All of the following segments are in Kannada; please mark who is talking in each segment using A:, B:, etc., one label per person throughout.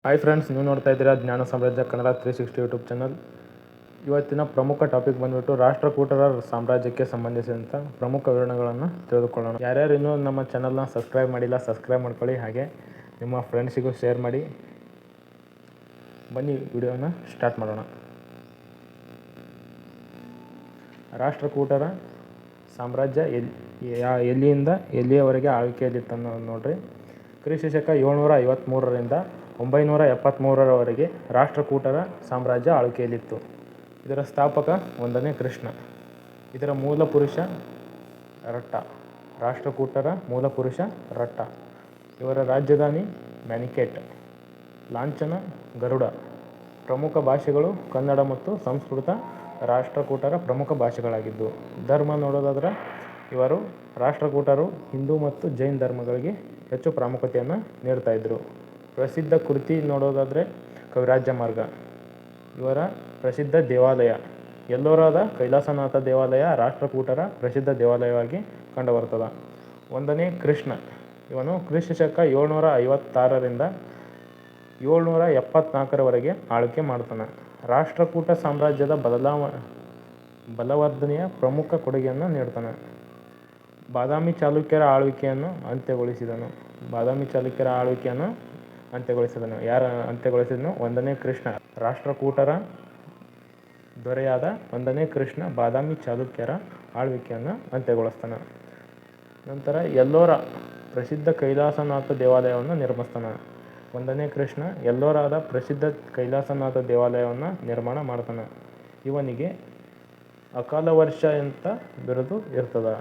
A: ಹಾಯ್ ಫ್ರೆಂಡ್ಸ್, ನೀವು ನೋಡ್ತಾ ಇದ್ದೀರಾ ಜ್ಞಾನ ಸಾಮ್ರಾಜ್ಯ ಕನ್ನಡ 360 ಯೂಟ್ಯೂಬ್ ಚಾನಲ್. ಇವತ್ತಿನ ಪ್ರಮುಖ ಟಾಪಿಕ್ ಬಂದುಬಿಟ್ಟು ರಾಷ್ಟ್ರಕೂಟರ ಸಾಮ್ರಾಜ್ಯಕ್ಕೆ ಸಂಬಂಧಿಸಿದಂಥ ಪ್ರಮುಖ ವಿವರಣೆಗಳನ್ನು ತಿಳಿದುಕೊಳ್ಳೋಣ. ಯಾರ್ಯಾರು ಇನ್ನೂ ನಮ್ಮ ಚಾನಲ್ನ ಸಬ್ಸ್ಕ್ರೈಬ್ ಮಾಡಿಲ್ಲ, ಸಬ್ಸ್ಕ್ರೈಬ್ ಮಾಡ್ಕೊಳ್ಳಿ. ಹಾಗೆ ನಿಮ್ಮ ಫ್ರೆಂಡ್ಸಿಗೂ ಶೇರ್ ಮಾಡಿ. ಬನ್ನಿ ವಿಡಿಯೋನ ಸ್ಟಾರ್ಟ್ ಮಾಡೋಣ. ರಾಷ್ಟ್ರಕೂಟರ ಸಾಮ್ರಾಜ್ಯ ಎಲ್ಲಿಯಿಂದ ಎಲ್ಲಿಯವರೆಗೆ ಆಳ್ವಿಕೆಯಲ್ಲಿತ್ತು ಅನ್ನೋದು ನೋಡ್ರಿ. ಕ್ರಿಸ್ತಶಕ 753ರಿಂದ 973ರವರೆಗೆ ರಾಷ್ಟ್ರಕೂಟರ ಸಾಮ್ರಾಜ್ಯ ಆಳ್ವಿಕೆಯಲ್ಲಿತ್ತು. ಇದರ ಸ್ಥಾಪಕ 1ನೇ ಕೃಷ್ಣ. ಇದರ ಮೂಲ ಪುರುಷ ರಟ್ಟ. ರಾಷ್ಟ್ರಕೂಟರ ಮೂಲ ಪುರುಷ ರಟ್ಟ. ಇವರ ರಾಜಧಾನಿ ಮ್ಯಾನಿಕೇಟ್. ಲಾಂಛನ ಗರುಡ. ಪ್ರಮುಖ ಭಾಷೆಗಳು ಕನ್ನಡ ಮತ್ತು ಸಂಸ್ಕೃತ ರಾಷ್ಟ್ರಕೂಟರ ಪ್ರಮುಖ ಭಾಷೆಗಳಾಗಿದ್ದು. ಧರ್ಮ ನೋಡೋದಾದ್ರೆ ಇವರು ರಾಷ್ಟ್ರಕೂಟರು ಹಿಂದೂ ಮತ್ತು ಜೈನ ಧರ್ಮಗಳಿಗೆ ಹೆಚ್ಚು ಪ್ರಾಮುಖ್ಯತೆಯನ್ನು ನೀಡ್ತಾ ಇದ್ದರು. ಪ್ರಸಿದ್ಧ ಕೃತಿ ನೋಡೋದಾದರೆ ಕವಿರಾಜ್ಯ ಮಾರ್ಗ. ಇವರ ಪ್ರಸಿದ್ಧ ದೇವಾಲಯ ಎಲ್ಲೋರಾದ ಕೈಲಾಸನಾಥ ದೇವಾಲಯ ರಾಷ್ಟ್ರಕೂಟರ ಪ್ರಸಿದ್ಧ ದೇವಾಲಯವಾಗಿ ಕಂಡುಬರ್ತದೆ. 1ನೇ ಕೃಷ್ಣ. ಇವನು ಕ್ರಿಸ್ತಶಕ 756ರಿಂದ 774ರವರೆಗೆ ಆಳ್ವಿಕೆ ಮಾಡ್ತಾನೆ. ರಾಷ್ಟ್ರಕೂಟ ಸಾಮ್ರಾಜ್ಯದ ಬಲವರ್ಧನೆಯ ಪ್ರಮುಖ ಕೊಡುಗೆಯನ್ನು ನೀಡ್ತಾನೆ. ಬಾದಾಮಿ ಚಾಲುಕ್ಯರ ಆಳ್ವಿಕೆಯನ್ನು ಅಂತ್ಯಗೊಳಿಸಿದನು. ಯಾರು ಅಂತ್ಯಗೊಳಿಸಿದನು? 1ನೇ ಕೃಷ್ಣ. ರಾಷ್ಟ್ರಕೂಟರ ದೊರೆಯಾದ 1ನೇ ಕೃಷ್ಣ ಬಾದಾಮಿ ಚಾಲುಕ್ಯರ ಆಳ್ವಿಕೆಯನ್ನು ಅಂತ್ಯಗೊಳಿಸ್ತಾನೆ. ನಂತರ ಎಲ್ಲೋರ ಪ್ರಸಿದ್ಧ ಕೈಲಾಸನಾಥ ದೇವಾಲಯವನ್ನು ನಿರ್ಮಿಸ್ತಾನೆ. 1ನೇ ಕೃಷ್ಣ ಎಲ್ಲೋರಾದ ಪ್ರಸಿದ್ಧ ಕೈಲಾಸನಾಥ ದೇವಾಲಯವನ್ನು ನಿರ್ಮಾಣ ಮಾಡ್ತಾನೆ. ಇವನಿಗೆ ಅಕಾಲ ವರ್ಷ ಅಂತ ಬಿರುದು ಇರ್ತದೆ.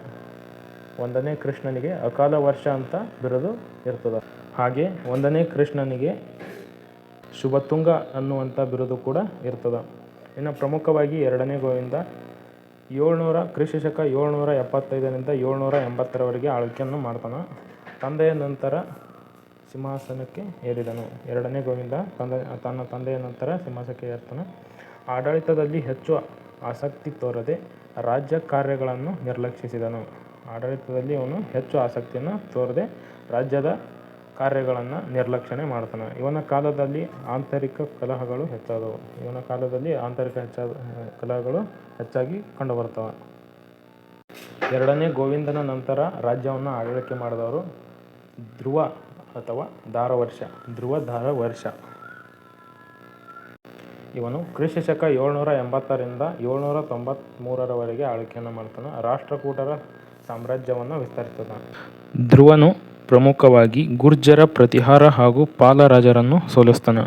A: 1ನೇ ಕೃಷ್ಣನಿಗೆ ಅಕಾಲ ವರ್ಷ ಅಂತ ಬಿರುದು ಇರ್ತದೆ. ಹಾಗೆ 1ನೇ ಕೃಷ್ಣನಿಗೆ ಶುಭತುಂಗ ಅನ್ನುವಂಥ ಬಿರುದು ಕೂಡ ಇರ್ತದೆ. ಇನ್ನು ಪ್ರಮುಖವಾಗಿ 2ನೇ ಗೋವಿಂದ ಕ್ರಿಸ್ತಶಕ 775ರಿಂದ 780ರವರೆಗೆ ಆಳ್ವಿಕೆಯನ್ನು ಮಾಡ್ತಾನೆ. ತಂದೆಯ ನಂತರ ಸಿಂಹಾಸನಕ್ಕೆ ಏರಿದನು. 2ನೇ ಗೋವಿಂದ ತನ್ನ ತಂದೆಯ ನಂತರ ಸಿಂಹಾಸನಕ್ಕೆ ಏರ್ತಾನೆ. ಆಡಳಿತದಲ್ಲಿ ಹೆಚ್ಚು ಆಸಕ್ತಿ ತೋರದೆ ರಾಜ್ಯ ಕಾರ್ಯಗಳನ್ನು ನಿರ್ಲಕ್ಷಿಸಿದನು. ಆಡಳಿತದಲ್ಲಿ ಅವನು ಹೆಚ್ಚು ಆಸಕ್ತಿಯನ್ನು ತೋರದೆ ರಾಜ್ಯದ ಕಾರ್ಯಗಳನ್ನು ನಿರ್ಲಕ್ಷಣೆ ಮಾಡ್ತಾನೆ. ಇವನ ಕಾಲದಲ್ಲಿ ಆಂತರಿಕ ಕಲಹಗಳು ಹೆಚ್ಚಾಗಿ ಕಂಡುಬರ್ತವೆ. 2ನೇ ಗೋವಿಂದನ ನಂತರ ರಾಜ್ಯವನ್ನು ಆಳ್ವಿಕೆ ಮಾಡಿದವರು ಧ್ರುವ ಧಾರವರ್ಷ. ಇವನು ಕ್ರಿಸ್ತಶಕ 780ರಿಂದ 793ರವರೆಗೆ ಆಳ್ವಿಕೆಯನ್ನು ಮಾಡ್ತಾನೆ. ರಾಷ್ಟ್ರಕೂಟರ ಸಾಮ್ರಾಜ್ಯವನ್ನು ವಿಸ್ತರಿಸಿದ. ಧ್ರುವನು ಪ್ರಮುಖವಾಗಿ ಗುರ್ಜರ, ಪ್ರತಿಹಾರ ಹಾಗೂ ಪಾಲ ರಾಜರನ್ನು ಸೋಲಿಸ್ತಾನೆ.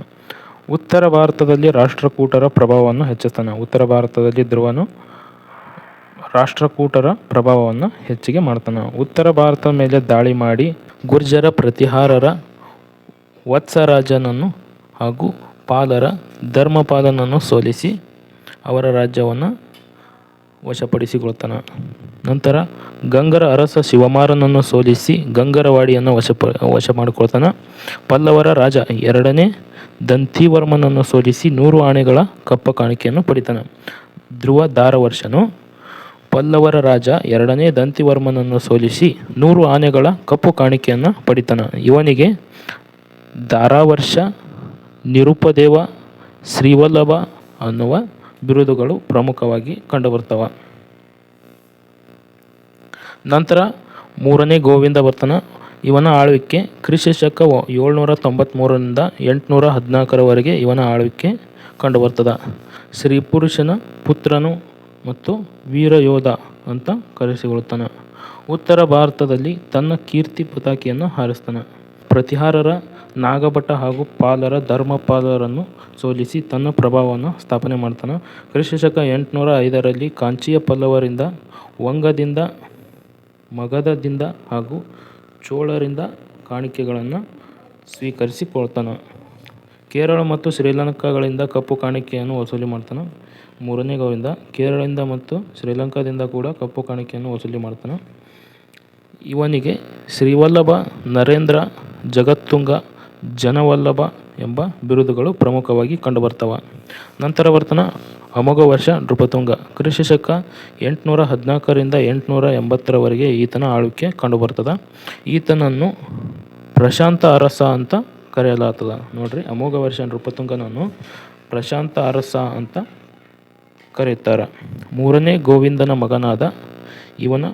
A: ಉತ್ತರ ಭಾರತದಲ್ಲಿ ರಾಷ್ಟ್ರಕೂಟರ ಪ್ರಭಾವವನ್ನು ಹೆಚ್ಚಿಸ್ತಾನೆ. ಉತ್ತರ ಭಾರತದಲ್ಲಿ ಧ್ರುವನು ರಾಷ್ಟ್ರಕೂಟರ ಪ್ರಭಾವವನ್ನು ಹೆಚ್ಚಿಗೆ ಮಾಡ್ತಾನೆ. ಉತ್ತರ ಭಾರತದ ಮೇಲೆ ದಾಳಿ ಮಾಡಿ ಗುರ್ಜರ, ಪ್ರತಿಹಾರರ ವತ್ಸರಾಜನನ್ನು ಹಾಗೂ ಪಾಲರ ಧರ್ಮಪಾಲನನ್ನು ಸೋಲಿಸಿ ಅವರ ರಾಜ್ಯವನ್ನು ವಶಪಡಿಸಿಕೊಳ್ತಾನೆ. ನಂತರ ಗಂಗರ ಅರಸ ಶಿವಮಾರನನ್ನು ಸೋಲಿಸಿ ಗಂಗರವಾಡಿಯನ್ನು ವಶ ಮಾಡಿಕೊಳ್ತಾನೆ. ಪಲ್ಲವರ ರಾಜ 2ನೇ ದಂತಿವರ್ಮನನ್ನು ಸೋಲಿಸಿ 100 ಆನೆಗಳ ಕಪ್ಪ ಕಾಣಿಕೆಯನ್ನು ಪಡಿತಾನೆ. ಧ್ರುವ ಧಾರವರ್ಷನು ಪಲ್ಲವರ ರಾಜ 2ನೇ ದಂತಿವರ್ಮನನ್ನು ಸೋಲಿಸಿ 100 ಆನೆಗಳ ಕಪ್ಪು ಕಾಣಿಕೆಯನ್ನು ಪಡಿತಾನೆ. ಇವನಿಗೆ ಧಾರಾವರ್ಷ, ನಿರುಪದೇವ, ಶ್ರೀವಲ್ಲಭ ಅನ್ನುವ ಬಿರುದುಗಳು ಪ್ರಮುಖವಾಗಿ ಕಂಡುಬರ್ತವೆ. ನಂತರ 3ನೇ ಗೋವಿಂದ ಬರ್ತಾನೆ. ಇವನ ಆಳ್ವಿಕೆ ಕ್ರಿಸ್ತಶಕ 793ರಿಂದ 814ರವರೆಗೆ ಇವನ ಆಳ್ವಿಕೆ ಕಂಡುಬರ್ತದೆ. ಶ್ರೀಪುರುಷನ ಪುತ್ರನು ಮತ್ತು ವೀರಯೋಧ ಅಂತ ಕರೆಸಿಕೊಳ್ಳುತ್ತಾನೆ. ಉತ್ತರ ಭಾರತದಲ್ಲಿ ತನ್ನ ಕೀರ್ತಿ ಪತಾಕೆಯನ್ನು ಹಾರಿಸ್ತಾನೆ. ಪ್ರತಿಹಾರರ ನಾಗಭಟ ಹಾಗೂ ಪಾಲರ ಧರ್ಮಪಾಲರನ್ನು ಸೋಲಿಸಿ ತನ್ನ ಪ್ರಭಾವವನ್ನು ಸ್ಥಾಪನೆ ಮಾಡ್ತಾನೆ. ಕ್ರಿಸ್ತಶಕ 805ರಲ್ಲಿ ಕಾಂಚಿಯ ಪಲ್ಲವರಿಂದ, ವಂಗದಿಂದ, ಮಗಧದಿಂದ ಹಾಗೂ ಚೋಳರಿಂದ ಕಾಣಿಕೆಗಳನ್ನು ಸ್ವೀಕರಿಸಿಕೊಳ್ತಾನೆ. ಕೇರಳ ಮತ್ತು ಶ್ರೀಲಂಕಾಗಳಿಂದ ಕಪ್ಪು ಕಾಣಿಕೆಯನ್ನು ವಸೂಲಿ ಮಾಡ್ತಾನೆ. 3ನೇ ಗೋವಿಂದ ಕೇರಳದಿಂದ ಮತ್ತು ಶ್ರೀಲಂಕಾದಿಂದ ಕೂಡ ಕಪ್ಪು ಕಾಣಿಕೆಯನ್ನು ವಸೂಲಿ ಮಾಡ್ತಾನೆ. ಇವನಿಗೆ ಶ್ರೀವಲ್ಲಭ, ನರೇಂದ್ರ, ಜಗತ್ತುಂಗ, ಜನವಲ್ಲಭ ಎಂಬ ಬಿರುದುಗಳು ಪ್ರಮುಖವಾಗಿ ಕಂಡುಬರ್ತವೆ. ನಂತರ ಬರ್ತಾನೆ ಅಮೋಘ ವರ್ಷ ನೃಪತುಂಗ. ಕ್ರಿಸ್ತಶಕ 814ರಿಂದ 880ರವರೆಗೆ ಈತನ ಆಳ್ವಿಕೆ ಕಂಡುಬರ್ತದೆ. ಈತನನ್ನು ಪ್ರಶಾಂತ ಅರಸ ಅಂತ ಕರೆಯಲಾಗ್ತದೆ. ನೋಡ್ರಿ, ಅಮೋಘ ವರ್ಷ ನೃಪತುಂಗನನ್ನು ಪ್ರಶಾಂತ ಅರಸ ಅಂತ ಕರೀತಾರೆ. 3ನೇ ಗೋವಿಂದನ ಮಗನಾದ ಇವನ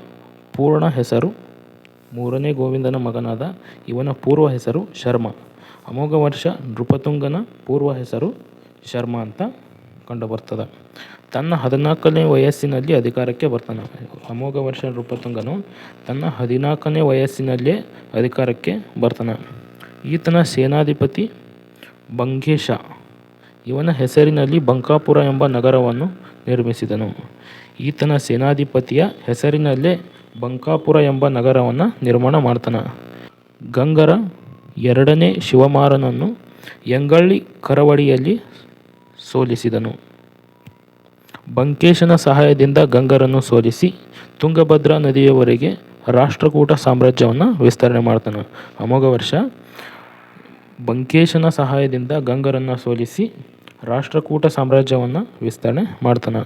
A: ಪೂರ್ವ ಹೆಸರು ಶರ್ಮ. ಅಮೋಘ ವರ್ಷ ನೃಪತುಂಗನ ಪೂರ್ವ ಹೆಸರು ಶರ್ಮ ಅಂತ ಕಂಡುಬರ್ತದೆ. ತನ್ನ 14ನೇ ವಯಸ್ಸಿನಲ್ಲಿ ಅಧಿಕಾರಕ್ಕೆ ಬರ್ತಾನೆ. ಅಮೋಘ ವರ್ಷ ನೃಪತುಂಗನು ತನ್ನ 14ನೇ ವಯಸ್ಸಿನಲ್ಲೇ ಅಧಿಕಾರಕ್ಕೆ ಬರ್ತಾನೆ. ಈತನ ಸೇನಾಧಿಪತಿ ಬಂಕೇಶ ಇವನ ಹೆಸರಿನಲ್ಲಿ ಬಂಕಾಪುರ ಎಂಬ ನಗರವನ್ನು ನಿರ್ಮಿಸಿದನು. ಈತನ ಸೇನಾಧಿಪತಿಯ ಹೆಸರಿನಲ್ಲೇ ಬಂಕಾಪುರ ಎಂಬ ನಗರವನ್ನು ನಿರ್ಮಾಣ ಮಾಡ್ತಾನೆ. ಗಂಗರ 2ನೇ ಶಿವಮಾರನನ್ನು ಯಂಗಳ್ಳಿ ಕರಾವಳಿಯಲ್ಲಿ ಸೋಲಿಸಿದನು. ಬಂಕೇಶನ ಸಹಾಯದಿಂದ ಗಂಗರನ್ನು ಸೋಲಿಸಿ ತುಂಗಭದ್ರಾ ನದಿಯವರೆಗೆ ರಾಷ್ಟ್ರಕೂಟ ಸಾಮ್ರಾಜ್ಯವನ್ನು ವಿಸ್ತರಣೆ ಮಾಡ್ತಾನೆ. ಅಮೋಘ ವರ್ಷ ಬಂಕೇಶನ ಸಹಾಯದಿಂದ ಗಂಗರನ್ನು ಸೋಲಿಸಿ ರಾಷ್ಟ್ರಕೂಟ ಸಾಮ್ರಾಜ್ಯವನ್ನು ವಿಸ್ತರಣೆ ಮಾಡ್ತಾನೆ.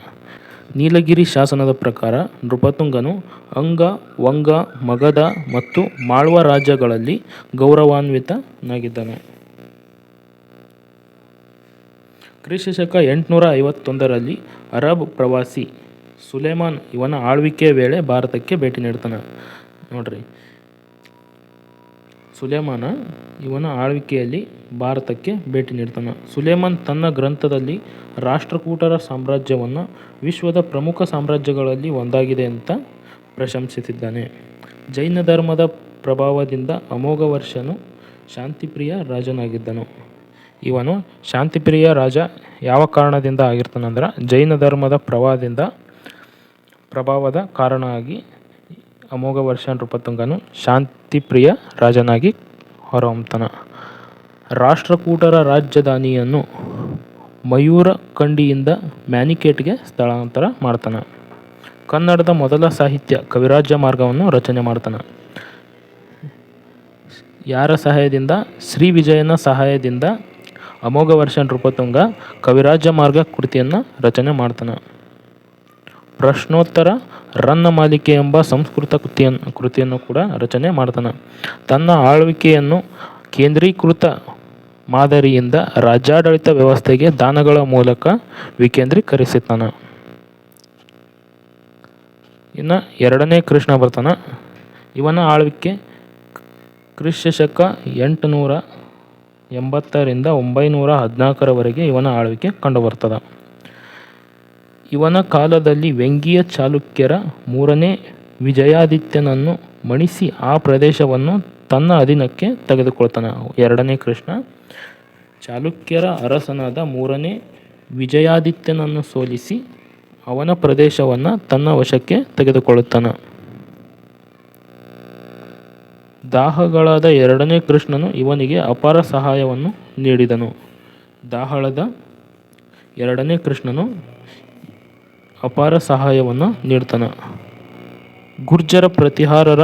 A: ನೀಲಗಿರಿ ಶಾಸನದ ಪ್ರಕಾರ ನೃಪತುಂಗನು ಅಂಗ, ವಂಗ, ಮಗಧ ಮತ್ತು ಮಾಳ್ವ ರಾಜ್ಯಗಳಲ್ಲಿ ಗೌರವಾನ್ವಿತನಾಗಿದ್ದನು. ಕ್ರಿಸ್ತಶಕ 851ರಲ್ಲಿ ಅರಬ್ ಪ್ರವಾಸಿ ಸುಲೇಮಾನ್ ಇವನ ಆಳ್ವಿಕೆಯ ವೇಳೆ ಭಾರತಕ್ಕೆ ಭೇಟಿ ನೀಡ್ತಾನೆ. ನೋಡ್ರಿ, ಸುಲೇಮಾನ ಇವನ ಆಳ್ವಿಕೆಯಲ್ಲಿ ಭಾರತಕ್ಕೆ ಭೇಟಿ ನೀಡ್ತಾನೆ. ಸುಲೇಮಾನ್ ತನ್ನ ಗ್ರಂಥದಲ್ಲಿ ರಾಷ್ಟ್ರಕೂಟರ ಸಾಮ್ರಾಜ್ಯವನ್ನು ವಿಶ್ವದ ಪ್ರಮುಖ ಸಾಮ್ರಾಜ್ಯಗಳಲ್ಲಿ ಒಂದಾಗಿದೆ ಅಂತ ಪ್ರಶಂಸಿಸಿದ್ದಾನೆ. ಜೈನ ಧರ್ಮದ ಪ್ರಭಾವದಿಂದ ಅಮೋಘ ವರ್ಷನು ಶಾಂತಿಪ್ರಿಯ ರಾಜನಾಗಿದ್ದನು. ಇವನು ಶಾಂತಿಪ್ರಿಯ ರಾಜ ಯಾವ ಕಾರಣದಿಂದ ಆಗಿರ್ತಾನಂದ್ರೆ, ಜೈನ ಧರ್ಮದ ಪ್ರಭಾವದ ಕಾರಣವಾಗಿ ಅಮೋಘ ವರ್ಷ ನೃಪತುಂಗನು ಶಾಂತಿಪ್ರಿಯ ರಾಜನಾಗಿ ಹೊರಹೊಮ್ಮತಾನೆ. ರಾಷ್ಟ್ರಕೂಟರ ರಾಜಧಾನಿಯನ್ನು ಮಯೂರಕಂಡಿಯಿಂದ ಮ್ಯಾನಿಕೇಟ್ಗೆ ಸ್ಥಳಾಂತರ ಮಾಡ್ತಾನೆ. ಕನ್ನಡದ ಮೊದಲ ಸಾಹಿತ್ಯ ಕವಿರಾಜ ಮಾರ್ಗವನ್ನು ರಚನೆ ಮಾಡ್ತಾನೆ. ಯಾರ ಸಹಾಯದಿಂದ? ಶ್ರೀ ವಿಜಯನ ಸಹಾಯದಿಂದ ಅಮೋಘ ವರ್ಷ ನೃಪತುಂಗ ಕವಿರಾಜ ಮಾರ್ಗ ಕೃತಿಯನ್ನು ರಚನೆ ಮಾಡ್ತಾನೆ. ಪ್ರಶ್ನೋತ್ತರ ರನ್ನಮಾಲಿಕೆ ಎಂಬ ಸಂಸ್ಕೃತ ಕೃತಿಯನ್ನು ಕೂಡ ರಚನೆ ಮಾಡ್ತಾನೆ. ತನ್ನ ಆಳ್ವಿಕೆಯನ್ನು ಕೇಂದ್ರೀಕೃತ ಮಾದರಿಯಿಂದ ರಾಜ್ಯಾಡಳಿತ ವ್ಯವಸ್ಥೆಗೆ ದಾನಗಳ ಮೂಲಕ ವಿಕೇಂದ್ರೀಕರಿಸುತ್ತಾನೆ. ಇನ್ನು 2ನೇ ಕೃಷ್ಣ ಬರ್ತಾನೆ. ಇವನ ಆಳ್ವಿಕೆ ಕ್ರಿಸ್ತಶಕ 880ರಿಂದ 914ರವರೆಗೆ ಇವನ ಆಳ್ವಿಕೆ ಕಂಡುಬರ್ತದೆ. ಇವನ ಕಾಲದಲ್ಲಿ ವೆಂಗಿಯ ಚಾಲುಕ್ಯರ 3ನೇ ವಿಜಯಾದಿತ್ಯನನ್ನು ಮಣಿಸಿ ಆ ಪ್ರದೇಶವನ್ನು ತನ್ನ ಅಧೀನಕ್ಕೆ ತೆಗೆದುಕೊಳ್ತಾನೆ. 2ನೇ ಕೃಷ್ಣ ಚಾಲುಕ್ಯರ ಅರಸನಾದ 3ನೇ ವಿಜಯಾದಿತ್ಯನನ್ನು ಸೋಲಿಸಿ ಅವನ ಪ್ರದೇಶವನ್ನು ತನ್ನ ವಶಕ್ಕೆ ತೆಗೆದುಕೊಳ್ಳುತ್ತಾನೆ. ದಾಹಗಳಾದ 2ನೇ ಕೃಷ್ಣನು ಇವನಿಗೆ ಅಪಾರ ಸಹಾಯವನ್ನು ನೀಡಿದನು. ದಾಹಳದ 2ನೇ ಕೃಷ್ಣನು ಅಪಾರ ಸಹಾಯವನ್ನು ನೀಡ್ತಾನೆ. ಗುರ್ಜರ ಪ್ರತಿಹಾರರ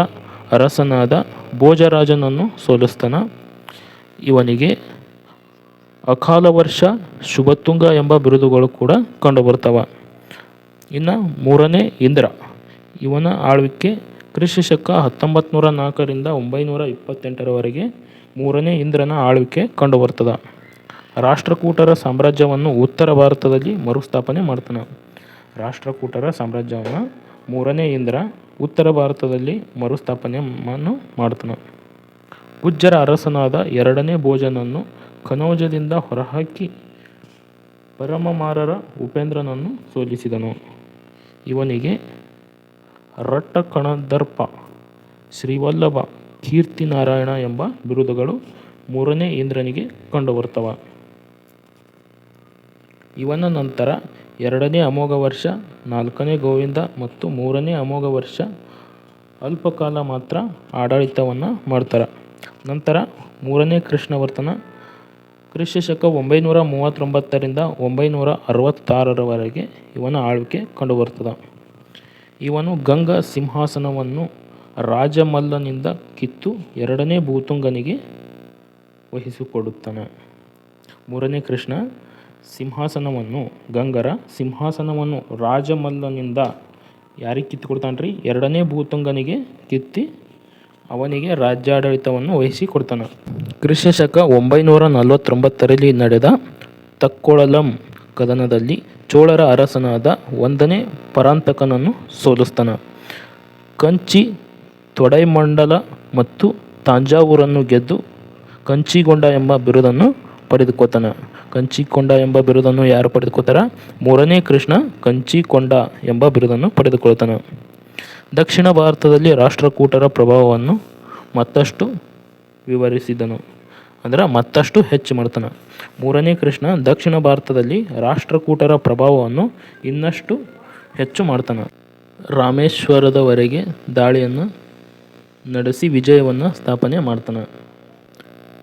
A: ಅರಸನಾದ ಭೋಜರಾಜನನ್ನು ಸೋಲಿಸ್ತಾನೆ. ಇವನಿಗೆ ಅಕಾಲವರ್ಷ ಶುಭತುಂಗ ಎಂಬ ಬಿರುದುಗಳು ಕೂಡ ಕಂಡುಬರ್ತವೆ. ಇನ್ನು 3ನೇ ಇಂದ್ರ ಇವನ ಆಳ್ವಿಕೆ ಕ್ರಿಸ್ತಶಕ 1904ರಿಂದ 928ರವರೆಗೆ 3ನೇ ಇಂದ್ರನ ಆಳ್ವಿಕೆ ಕಂಡುಬರ್ತದೆ. ರಾಷ್ಟ್ರಕೂಟರ ಸಾಮ್ರಾಜ್ಯವನ್ನು ಉತ್ತರ ಭಾರತದಲ್ಲಿ ಮರುಸ್ಥಾಪನೆ ಮಾಡ್ತಾನೆ. ರಾಷ್ಟ್ರಕೂಟರ ಸಾಮ್ರಾಜ್ಯವನ್ನು 3ನೇ ಇಂದ್ರ ಉತ್ತರ ಭಾರತದಲ್ಲಿ ಮರುಸ್ಥಾಪನೆಯನ್ನು ಮಾಡ್ತಾನೆ. ಗುಜ್ಜರ ಅರಸನಾದ 2ನೇ ಭೋಜನನ್ನು ಕನೌಜದಿಂದ ಹೊರಹಾಕಿ ಪರಮಮಾರರ ಉಪೇಂದ್ರನನ್ನು ಸೋಲಿಸಿದನು. ಇವನಿಗೆ ರಟ್ಟಕಣದರ್ಪ, ಶ್ರೀವಲ್ಲಭ, ಕೀರ್ತಿನಾರಾಯಣ ಎಂಬ ಬಿರುದುಗಳು 3ನೇ ಇಂದ್ರನಿಗೆ ಕಂಡುಬರ್ತವೆ. ಇವನ ನಂತರ 2ನೇ ಅಮೋಘ ವರ್ಷ, 4ನೇ ಗೋವಿಂದ ಮತ್ತು 3ನೇ ಅಮೋಘ ವರ್ಷ ಅಲ್ಪಕಾಲ ಮಾತ್ರ ಆಡಳಿತವನ್ನು ಮಾಡ್ತಾರೆ. ನಂತರ 3ನೇ ಕೃಷ್ಣ ಬರ್ತಾನೆ. ಕ್ರಿಸ್ತಶಕ 939ರಿಂದ 966ರವರೆಗೆ ಇವನ ಆಳ್ವಿಕೆ ಕಂಡುಬರ್ತದೆ. ಇವನು ಗಂಗಾ ಸಿಂಹಾಸನವನ್ನು ರಾಜಮಲ್ಲನಿಂದ ಕಿತ್ತು 2ನೇ ಭೂತುಂಗನಿಗೆ ವಹಿಸಿಕೊಡುತ್ತಾನೆ. 3ನೇ ಕೃಷ್ಣ ಗಂಗರ ಸಿಂಹಾಸನವನ್ನು ರಾಜಮಲ್ಲನಿಂದ ಯಾರಿಗೆ ಕಿತ್ತುಕೊಡ್ತಾನ್ರಿ? 2ನೇ ಭೂತುಂಗನಿಗೆ ಕಿತ್ತಿ ಅವನಿಗೆ ರಾಜ್ಯಾಡಳಿತವನ್ನು ವಹಿಸಿ ಕೊಡ್ತಾನೆ. ಕ್ರಿಸ್ತಶಕ 949ರಲ್ಲಿ ನಡೆದ ತಕ್ಕೊಳಲಂ ಕದನದಲ್ಲಿ ಚೋಳರ ಅರಸನಾದ 1ನೇ ಪರಾಂತಕನನ್ನು ಸೋಲಿಸ್ತಾನೆ. ಕಂಚಿ, ತೊಡೈಮಂಡಲ ಮತ್ತು ತಾಂಜಾವೂರನ್ನು ಗೆದ್ದು ಕಂಚಿಕೊಂಡ ಎಂಬ ಬಿರುದನ್ನು ಪಡೆದುಕೊತಾನೆ. ಕಂಚಿಕೊಂಡ ಎಂಬ ಬಿರುದನ್ನು ಯಾರು ಪಡೆದುಕೊತಾರ? 3ನೇ ಕೃಷ್ಣ ಕಂಚಿಕೊಂಡ ಎಂಬ ಬಿರುದನ್ನು ಪಡೆದುಕೊಳ್ತಾನೆ. ದಕ್ಷಿಣ ಭಾರತದಲ್ಲಿ ರಾಷ್ಟ್ರಕೂಟರ ಪ್ರಭಾವವನ್ನು ಮತ್ತಷ್ಟು ವಿವರಿಸಿದನು, ಅಂದ್ರೆ ಮತ್ತಷ್ಟು ಹೆಚ್ಚು ಮಾಡ್ತಾನೆ. 3ನೇ ಕೃಷ್ಣ ದಕ್ಷಿಣ ಭಾರತದಲ್ಲಿ ರಾಷ್ಟ್ರಕೂಟರ ಪ್ರಭಾವವನ್ನು ಇನ್ನಷ್ಟು ಹೆಚ್ಚು ಮಾಡ್ತಾನೆ. ರಾಮೇಶ್ವರದವರೆಗೆ ದಾಳಿಯನ್ನು ನಡೆಸಿ ವಿಜಯವನ್ನು ಸ್ಥಾಪನೆ ಮಾಡ್ತಾನೆ.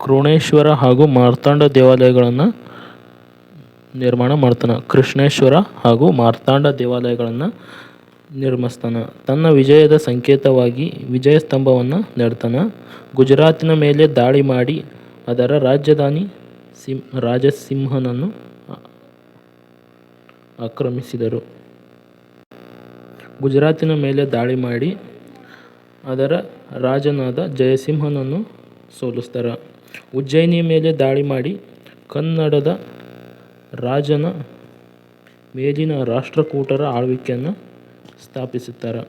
A: ಕೃಷ್ಣೇಶ್ವರ ಹಾಗೂ ಮಾರ್ತಾಂಡ ದೇವಾಲಯಗಳನ್ನು ನಿರ್ಮಾಣ ಮಾಡ್ತಾನೆ. ಕೃಷ್ಣೇಶ್ವರ ಹಾಗೂ ಮಾರ್ತಾಂಡ ದೇವಾಲಯಗಳನ್ನು ನಿರ್ಮಿಸ್ತಾನೆ. ತನ್ನ ವಿಜಯದ ಸಂಕೇತವಾಗಿ ವಿಜಯ ಸ್ತಂಭವನ್ನು ನೆಡ್ತಾನೆ. ಗುಜರಾತಿನ ಮೇಲೆ ದಾಳಿ ಮಾಡಿ ಅದರ ರಾಜಧಾನಿ ರಾಜಸಿಂಹನನ್ನು ಆಕ್ರಮಿಸಿದರು. ಗುಜರಾತಿನ ಮೇಲೆ ದಾಳಿ ಮಾಡಿ ಅದರ ರಾಜನಾದ ಜಯಸಿಂಹನನ್ನು ಸೋಲಿಸ್ತಾರೆ. ಉಜ್ಜಯಿನಿಯ ಮೇಲೆ ದಾಳಿ ಮಾಡಿ ಕನ್ನಡದ ರಾಜನ ಮೇಲಿನ ರಾಷ್ಟ್ರಕೂಟರ ಆಳ್ವಿಕೆಯನ್ನು ಸ್ಥಾಪಿಸುತ್ತಾರೆ.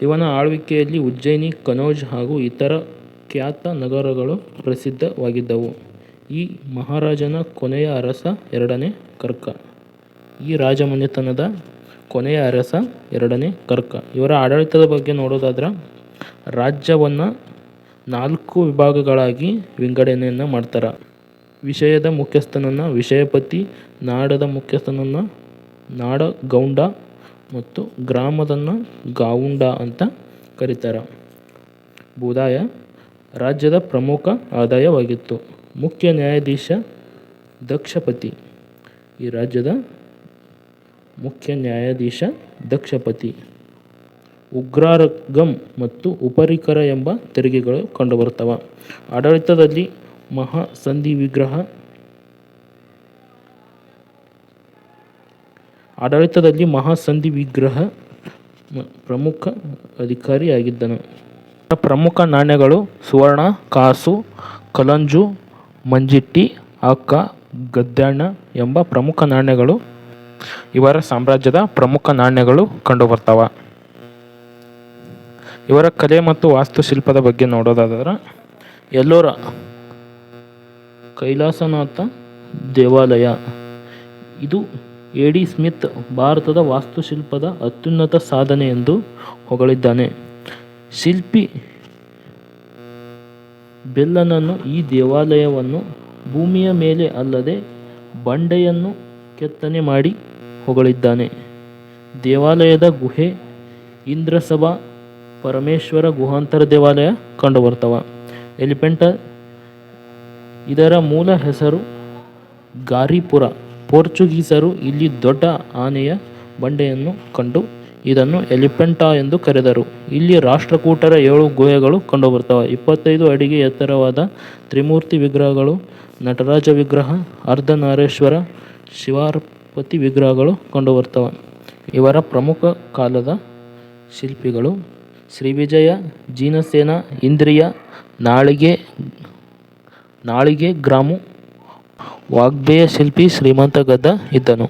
A: ಇವನ ಆಳ್ವಿಕೆಯಲ್ಲಿ ಉಜ್ಜಯಿನಿ, ಕನೌಜ್ ಹಾಗೂ ಇತರ ಖ್ಯಾತ ನಗರಗಳು ಪ್ರಸಿದ್ಧವಾಗಿದ್ದವು. ಈ ಮಹಾರಾಜನ ಕೊನೆಯ ಅರಸ 2ನೇ ಕರ್ಕ. ಈ ರಾಜಮನೆತನದ ಕೊನೆಯ ಅರಸ 2ನೇ ಕರ್ಕ. ಇವರ ಆಡಳಿತದ ಬಗ್ಗೆ ನೋಡೋದಾದ್ರೆ ರಾಜ್ಯವನ್ನು 4 ವಿಭಾಗಗಳಾಗಿ ವಿಂಗಡಣೆಯನ್ನು ಮಾಡ್ತಾರೆ. ವಿಷಯದ ಮುಖ್ಯಸ್ಥನನ್ನು ವಿಷಯಪತಿ, ನಾಡದ ಮುಖ್ಯಸ್ಥನನ್ನು ನಾಡಗೌಂಡ ಮತ್ತು ಗ್ರಾಮದನ್ನು ಗಾವುಂಡ ಅಂತ ಕರೀತಾರೆ. ಬೂದಾಯ ರಾಜ್ಯದ ಪ್ರಮುಖ ಆದಾಯವಾಗಿತ್ತು. ಮುಖ್ಯ ನ್ಯಾಯಾಧೀಶ ದಕ್ಷಪತಿ. ಈ ರಾಜ್ಯದ ಮುಖ್ಯ ನ್ಯಾಯಾಧೀಶ ದಕ್ಷಪತಿ. ಉಗ್ರಾರಗಂ ಮತ್ತು ಉಪರಿಕರ ಎಂಬ ತೆರಿಗೆಗಳು ಕಂಡುಬರುತ್ತವೆ. ಆಡಳಿತದಲ್ಲಿ ಮಹಾಸಂಧಿ ವಿಗ್ರಹ ಪ್ರಮುಖ ಅಧಿಕಾರಿಯಾಗಿದ್ದನು. ಪ್ರಮುಖ ನಾಣ್ಯಗಳು ಸುವರ್ಣ, ಕಾಸು, ಕಲಂಜು, ಮಂಜಿಟ್ಟಿ, ಅಕ್ಕ, ಗದ್ಯಾಣ ಎಂಬ ಪ್ರಮುಖ ನಾಣ್ಯಗಳು ಇವರ ಸಾಮ್ರಾಜ್ಯದ ಪ್ರಮುಖ ನಾಣ್ಯಗಳು ಕಂಡುಬರ್ತವೆ. ಇವರ ಕಲೆ ಮತ್ತು ವಾಸ್ತುಶಿಲ್ಪದ ಬಗ್ಗೆ ನೋಡೋದಾದರೆ ಎಲ್ಲೋರ ಕೈಲಾಸನಾಥ ದೇವಾಲಯ. ಇದು ಎ.ಡಿ. ಸ್ಮಿತ್ ಭಾರತದ ವಾಸ್ತುಶಿಲ್ಪದ ಅತ್ಯುನ್ನತ ಸಾಧನೆ ಎಂದು ಹೊಗಳಿದ್ದಾನೆ. ಶಿಲ್ಪಿ ಬೆಲ್ಲನನ್ನು ಈ ದೇವಾಲಯವನ್ನು ಭೂಮಿಯ ಮೇಲೆ ಅಲ್ಲದೆ ಬಂಡೆಯನ್ನು ಕೆತ್ತನೆ ಮಾಡಿ ಹೊಗಳಿದ್ದಾನೆ. ದೇವಾಲಯದ ಗುಹೆ ಇಂದ್ರಸಭಾ ಪರಮೇಶ್ವರ ಗುಹಾಂತರ ದೇವಾಲಯ ಕಂಡುಬರ್ತವೆ. ಎಲಿಫೆಂಟ ಇದರ ಮೂಲ ಹೆಸರು ಗಾರಿಪುರ. ಪೋರ್ಚುಗೀಸರು ಇಲ್ಲಿ ದೊಡ್ಡ ಆನೆಯ ಬಂಡೆಯನ್ನು ಕಂಡು ಇದನ್ನು ಎಲಿಫೆಂಟಾ ಎಂದು ಕರೆದರು. ಇಲ್ಲಿ ರಾಷ್ಟ್ರಕೂಟರ 7 ಗುಹೆಗಳು ಕಂಡುಬರ್ತವೆ. 25 ಅಡಿಗೆ ಎತ್ತರವಾದ ತ್ರಿಮೂರ್ತಿ ವಿಗ್ರಹಗಳು, ನಟರಾಜ ವಿಗ್ರಹ, ಅರ್ಧನಾರೇಶ್ವರ, ಶಿವಾರ್ಪತಿ ವಿಗ್ರಹಗಳು ಕಂಡುಬರ್ತವೆ. ಇವರ ಪ್ರಮುಖ ಕಾಲದ ಶಿಲ್ಪಿಗಳು ಶ್ರೀವಿಜಯ, ಜಿನಸೇನ, ಇಂದ್ರಿಯ, ನಾಳಿಗೆ ಗ್ರಾಮು. ವಾಗ್ಬೇಯ ಶಿಲ್ಪಿ ಶ್ರೀಮಂತ ಗದ್ದ ಇದ್ದನು.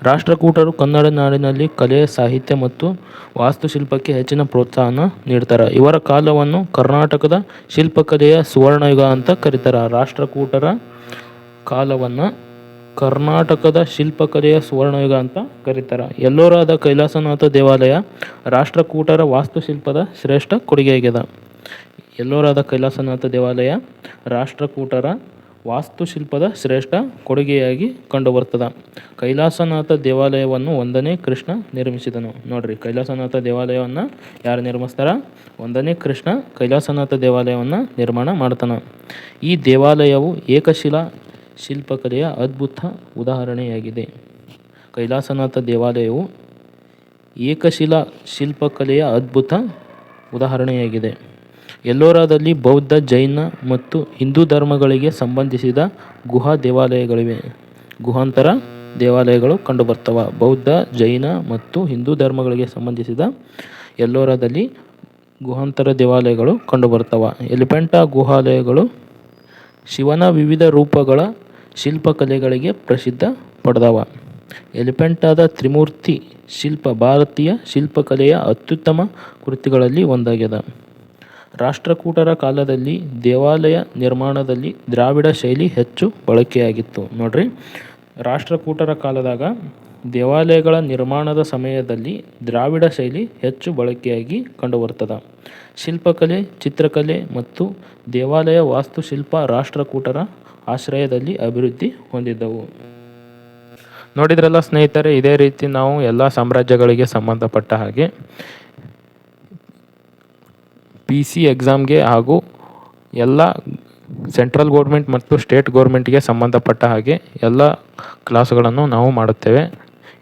A: ರಾಷ್ಟ್ರಕೂಟರು ಕನ್ನಡ ನಾಡಿನಲ್ಲಿ ಕಲೆ, ಸಾಹಿತ್ಯ ಮತ್ತು ವಾಸ್ತುಶಿಲ್ಪಕ್ಕೆ ಹೆಚ್ಚಿನ ಪ್ರೋತ್ಸಾಹ ನೀಡ್ತಾರೆ. ಇವರ ಕಾಲವನ್ನು ಕರ್ನಾಟಕದ ಶಿಲ್ಪಕಲೆಯ ಸುವರ್ಣಯುಗ ಅಂತ ಕರೀತಾರೆ. ರಾಷ್ಟ್ರಕೂಟರ ಕಾಲವನ್ನು ಕರ್ನಾಟಕದ ಶಿಲ್ಪಕಲೆಯ ಸುವರ್ಣಯುಗ ಅಂತ ಕರೀತಾರೆ. ಎಲ್ಲೋರಾದ ಕೈಲಾಸನಾಥ ದೇವಾಲಯ ರಾಷ್ಟ್ರಕೂಟರ ವಾಸ್ತುಶಿಲ್ಪದ ಶ್ರೇಷ್ಠ ಕೊಡುಗೆಯಾಗಿದೆ. ಎಲ್ಲೋರಾದ ಕೈಲಾಸನಾಥ ದೇವಾಲಯ ರಾಷ್ಟ್ರಕೂಟರ ವಾಸ್ತುಶಿಲ್ಪದ ಶ್ರೇಷ್ಠ ಕೊಡುಗೆಯಾಗಿ ಕಂಡುಬರ್ತದೆ. ಕೈಲಾಸನಾಥ ದೇವಾಲಯವನ್ನು 1ನೇ ಕೃಷ್ಣ ನಿರ್ಮಿಸಿದನು. ನೋಡ್ರಿ, ಕೈಲಾಸನಾಥ ದೇವಾಲಯವನ್ನು ಯಾರು ನಿರ್ಮಿಸ್ತಾರ? 1ನೇ ಕೃಷ್ಣ ಕೈಲಾಸನಾಥ ದೇವಾಲಯವನ್ನು ನಿರ್ಮಾಣ ಮಾಡ್ತಾನೆ. ಈ ದೇವಾಲಯವು ಏಕಶಿಲಾ ಶಿಲ್ಪಕಲೆಯ ಅದ್ಭುತ ಉದಾಹರಣೆಯಾಗಿದೆ. ಕೈಲಾಸನಾಥ ದೇವಾಲಯವು ಏಕಶಿಲಾ ಶಿಲ್ಪಕಲೆಯ ಅದ್ಭುತ ಉದಾಹರಣೆಯಾಗಿದೆ. ಎಲ್ಲೋರಾದಲ್ಲಿ ಬೌದ್ಧ, ಜೈನ ಮತ್ತು ಹಿಂದೂ ಧರ್ಮಗಳಿಗೆ ಸಂಬಂಧಿಸಿದ ಗುಹಾ ದೇವಾಲಯಗಳಿವೆ. ಗುಹಾಂತರ ದೇವಾಲಯಗಳು ಕಂಡುಬರ್ತವೆ. ಬೌದ್ಧ, ಜೈನ ಮತ್ತು ಹಿಂದೂ ಧರ್ಮಗಳಿಗೆ ಸಂಬಂಧಿಸಿದ ಎಲ್ಲೋರಾದಲ್ಲಿ ಗುಹಾಂತರ ದೇವಾಲಯಗಳು ಕಂಡುಬರ್ತವೆ. ಎಲಿಫೆಂಟಾ ಗುಹಾಲಯಗಳು ಶಿವನ ವಿವಿಧ ರೂಪಗಳ ಶಿಲ್ಪಕಲೆಗಳಿಗೆ ಪ್ರಸಿದ್ಧ ಪಡೆದವ. ಎಲಿಫೆಂಟಾದ ತ್ರಿಮೂರ್ತಿ ಶಿಲ್ಪ ಭಾರತೀಯ ಶಿಲ್ಪಕಲೆಯ ಅತ್ಯುತ್ತಮ ಕೃತಿಗಳಲ್ಲಿ ಒಂದಾಗಿದೆ. ರಾಷ್ಟ್ರಕೂಟರ ಕಾಲದಲ್ಲಿ ದೇವಾಲಯ ನಿರ್ಮಾಣದಲ್ಲಿ ದ್ರಾವಿಡ ಶೈಲಿ ಹೆಚ್ಚು ಬಳಕೆಯಾಗಿತ್ತು. ನೋಡ್ರಿ, ರಾಷ್ಟ್ರಕೂಟರ ಕಾಲದಾಗ ದೇವಾಲಯಗಳ ನಿರ್ಮಾಣದ ಸಮಯದಲ್ಲಿ ದ್ರಾವಿಡ ಶೈಲಿ ಹೆಚ್ಚು ಬಳಕೆಯಾಗಿ ಕಂಡುಬರ್ತದೆ. ಶಿಲ್ಪಕಲೆ, ಚಿತ್ರಕಲೆ ಮತ್ತು ದೇವಾಲಯ ವಾಸ್ತುಶಿಲ್ಪ ರಾಷ್ಟ್ರಕೂಟರ ಆಶ್ರಯದಲ್ಲಿ ಅಭಿವೃದ್ಧಿ ಹೊಂದಿದ್ದವು. ನೋಡಿದ್ರಲ್ಲ ಸ್ನೇಹಿತರೆ, ಇದೇ ರೀತಿ ನಾವು ಎಲ್ಲ ಸಾಮ್ರಾಜ್ಯಗಳಿಗೆ ಸಂಬಂಧಪಟ್ಟ ಹಾಗೆ PC ಎಕ್ಸಾಮ್ಗೆ ಹಾಗೂ ಎಲ್ಲ ಸೆಂಟ್ರಲ್ ಗೌರ್ಮೆಂಟ್ ಮತ್ತು ಸ್ಟೇಟ್ ಗೌರ್ಮೆಂಟ್ಗೆ ಸಂಬಂಧಪಟ್ಟ ಹಾಗೆ ಎಲ್ಲ ಕ್ಲಾಸ್ಗಳನ್ನು ನಾವು ಮಾಡುತ್ತೇವೆ.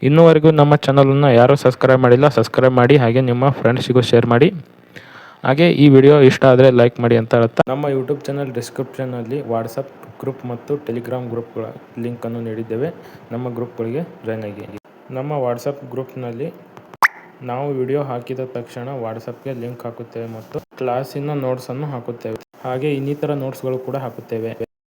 A: ಇನ್ನೂವರೆಗೂ ನಮ್ಮ ಚಾನಲನ್ನು ಯಾರೂ ಸಬ್ಸ್ಕ್ರೈಬ್ ಮಾಡಿಲ್ಲ, ಸಬ್ಸ್ಕ್ರೈಬ್ ಮಾಡಿ, ಹಾಗೆ ನಿಮ್ಮ ಫ್ರೆಂಡ್ಸಿಗೂ ಶೇರ್ ಮಾಡಿ. ಹಾಗೆ ಈ ವಿಡಿಯೋ ಇಷ್ಟ ಆದರೆ ಲೈಕ್ ಮಾಡಿ ಅಂತ ಹೇಳ್ತಾ, ನಮ್ಮ ಯೂಟ್ಯೂಬ್ ಚಾನಲ್ ಡಿಸ್ಕ್ರಿಪ್ಷನ್ನಲ್ಲಿ ವಾಟ್ಸಪ್ ಗ್ರೂಪ್ ಮತ್ತು ಟೆಲಿಗ್ರಾಮ್ ಗ್ರೂಪ್ಗಳ ಲಿಂಕನ್ನು ನೀಡಿದ್ದೇವೆ. ನಮ್ಮ ಗ್ರೂಪ್ಗಳಿಗೆ ಜಾಯ್ನ್ ಆಗಿ. ನಮ್ಮ ವಾಟ್ಸಪ್ ಗ್ರೂಪ್ನಲ್ಲಿ ನಾವು ವಿಡಿಯೋ ಹಾಕಿದ ತಕ್ಷಣ ವಾಟ್ಸಪ್ಗೆ ಲಿಂಕ್ ಹಾಕುತ್ತೇವೆ ಮತ್ತು ಕ್ಲಾಸಿನ ನೋಟ್ಸನ್ನು ಹಾಕುತ್ತೇವೆ. ಹಾಗೆ ಇನ್ನಿತರ ನೋಟ್ಸ್ಗಳು ಕೂಡ ಹಾಕುತ್ತೇವೆ.